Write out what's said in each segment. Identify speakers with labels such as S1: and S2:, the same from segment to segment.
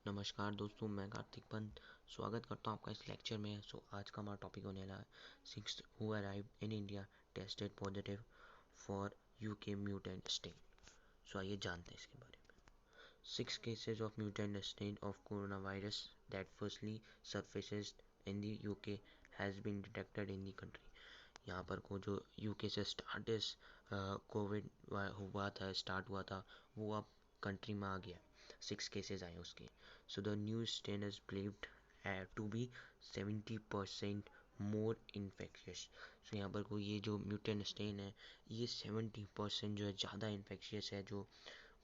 S1: नमस्कार दोस्तों, मैं कार्तिक पंत स्वागत करता हूँ आपका इस लेक्चर में। आज का हमारा टॉपिक होने वाला है six who arrive in India tested positive for UK mutant strain. आइए जानते हैं इसके बारे में। 6 cases of mutant strain of coronavirus that firstly surfaces in the UK has been detected in the country। यहाँ पर को जो यूके से कोविड स्टार्ट हुआ था वो अब कंट्री में आ गया। 6 cases आए उसके। So the new strain is believed to be 70% more infectious. सो यहाँ पर को ये जो म्यूटेंट स्ट्रेन है ये 70% जो है ज़्यादा इन्फेक्शियस है जो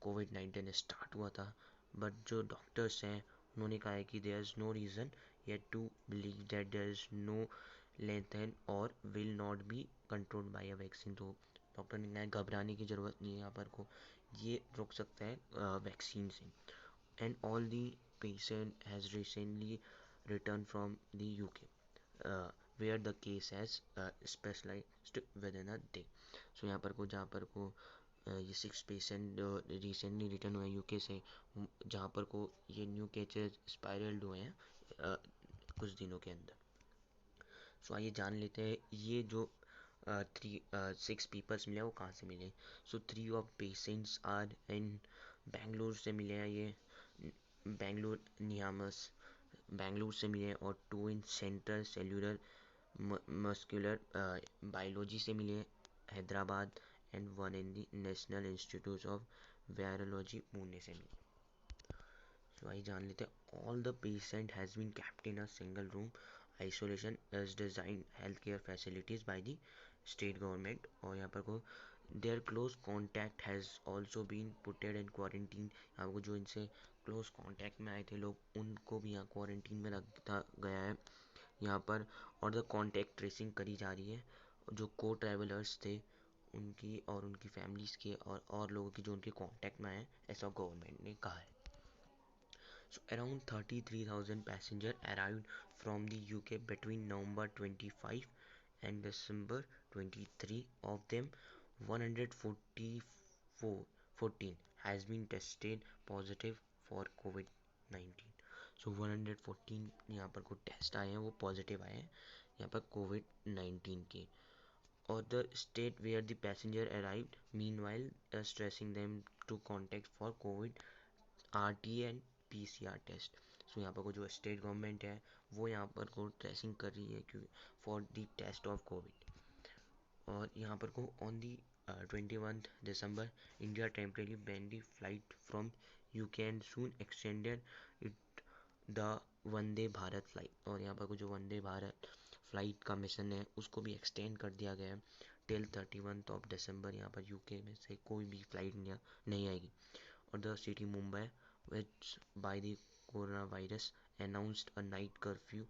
S1: कोविड-19 स्टार्ट हुआ था। बट जो डॉक्टर्स हैं उन्होंने कहा है कि there is no reason yet to believe that there is no lengthen और will not be controlled by a vaccine. तो डॉक्टर ने कहा है घबराने की ज़रूरत नहीं है, यहाँ पर को ये रोक सकता है वैक्सीन से। And all the patient has recently return from the UK where the case has specialized with in a day. सो यहाँ पर को जहाँ पर को ये 6 पेशेंट रिसेंटली रिटर्न हुए हैं यूके से, जहाँ पर को ये न्यू केसेज स्पाइरल्ड हुए हैं कुछ दिनों के अंदर। आइए जान लेते हैं ये जो 6 पीपल्स मिले वो कहाँ से मिले। 3 of patients are in Bengaluru से मिले हैं, ये बेंगलुरु नियामस बेंगलुरु से मिले हैं। और 2 in central cellular muscular biology से मिले Hyderabad. And 1 in the National Institute of Virology Pune से मिले। आइए जान लेते हैं। All the patient has been kept in a single room isolation as design health care facilities by the state government. और यहाँ पर को their close contact has also been puted in quarantine. यहाँ को जो इनसे क्लोज कॉन्टैक्ट में आए थे लोग उनको भी यहाँ क्वारंटीन में रखा गया है यहाँ पर। और द कॉन्टैक्ट ट्रेसिंग करी जा रही है। जो को ट्रैवलर्स थे उनकी और उनकी फैमिलीज़ के और लोगों की जो उनके कॉन्टैक्ट में आए, ऐसा गवर्नमेंट ने कहा है। Around 33,000 passengers arrived from the UK between November 25 and December 23. Of them, 114 has been tested positive for COVID-19। 114 यहाँ पर को टेस्ट आए हैं वो पॉजिटिव आए हैं यहाँ पर कोविड-19 के। और the state where the passenger arrived meanwhile stressing them to contact for COVID RT and PCR test. यहाँ पर को जो स्टेट गवर्नमेंट है वो यहाँ पर को ट्रेसिंग कर रही है क्यों for the test of Covid. और यहाँ पर को on the 21 December India temporary ban the flight from UK and soon extended it the Vande Bharat flight. और यहाँ पर को जो वंदे भारत फ्लाइट का मिशन है उसको भी एक्सटेंड कर दिया गया है टिल 31 दिसंबर। यहाँ पर यूके में से कोई भी फ्लाइट नहीं आएगी। और the city Mumbai which by the coronavirus announced a night curfew।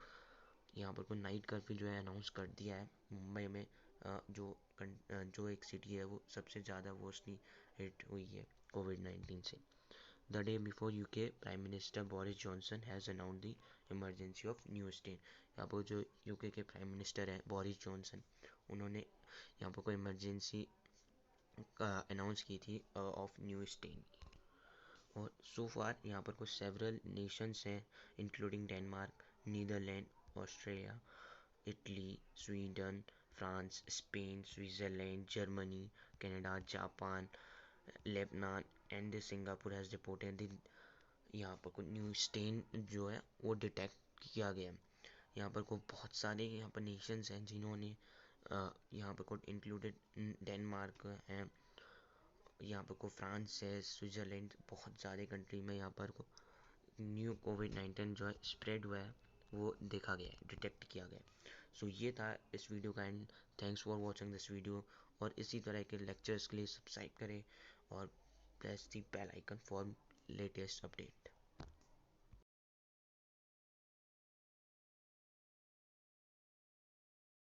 S1: यहाँ पर कोई नाइट कर्फ्यू जो है अनाउंस कर दिया है मुंबई में। जो एक सिटी है वो सबसे ज़्यादा वर्स्टली हिट हुई है कोविड-19 से। The day before UK prime minister Boris Johnson has announced the emergency of new strain. यहाँ पर जो यूके के प्राइम मिनिस्टर हैं बोरिस जॉनसन, उन्होंने यहाँ पर कोई इमरजेंसी अनाउंस की थी ऑफ न्यू स्ट्रेन। और सो फार यहाँ पर कुछ सेवरल नेशंस हैं including Denmark, Netherland, Australia, Italy, Sweden, France, Spain, Switzerland, Germany, Canada, Japan, Lebanon and Singapore has reported यहाँ पर कुछ न्यू स्ट्रेन जो है वो डिटेक्ट किया गया। यहाँ पर को बहुत सारे यहाँ पर नेशंस हैं जिन्होंने यहाँ पर को इंक्लूडेड डेनमार्क हैं, यहाँ पर को फ्रांस है, स्विट्ज़रलैंड, बहुत सारे कंट्री में यहाँ पर को न्यू कोविड-19 जो है स्प्रेड हुआ है वो देखा गया है, डिटेक्ट किया गया है। ये था इस वीडियो का and thanks for watching this video. और इसी तरह के लेक्चर्स के लिए सब्सक्राइब करें और press the bell icon for latest update.